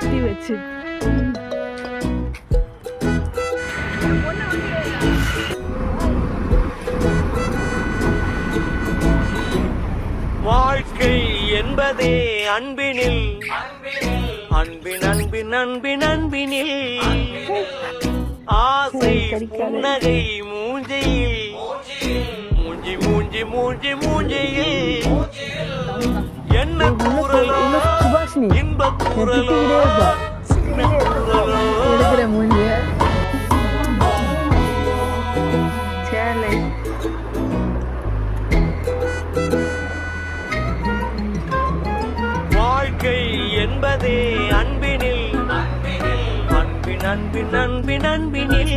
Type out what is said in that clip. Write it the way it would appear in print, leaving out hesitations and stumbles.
குத்தி வச்சு வாழ்க்கை என்பதே அன்பினில் அன்பின் அன்பின் அன்பின் அன்பினில் ஆசை புன்னகை மூஞ்சியில் மூஞ்சி மூஞ்சி மூஞ்சி மூஞ்சியில் என்ன கூறலோ இன்ப கூறலோ சின்ன கூறலோ எடுக்கிற மூஞ்சிய சேலை வாழ்க்கை என்பதே அன்பினில் அன்பின் அன்பின் அன்பின் அன்பினில்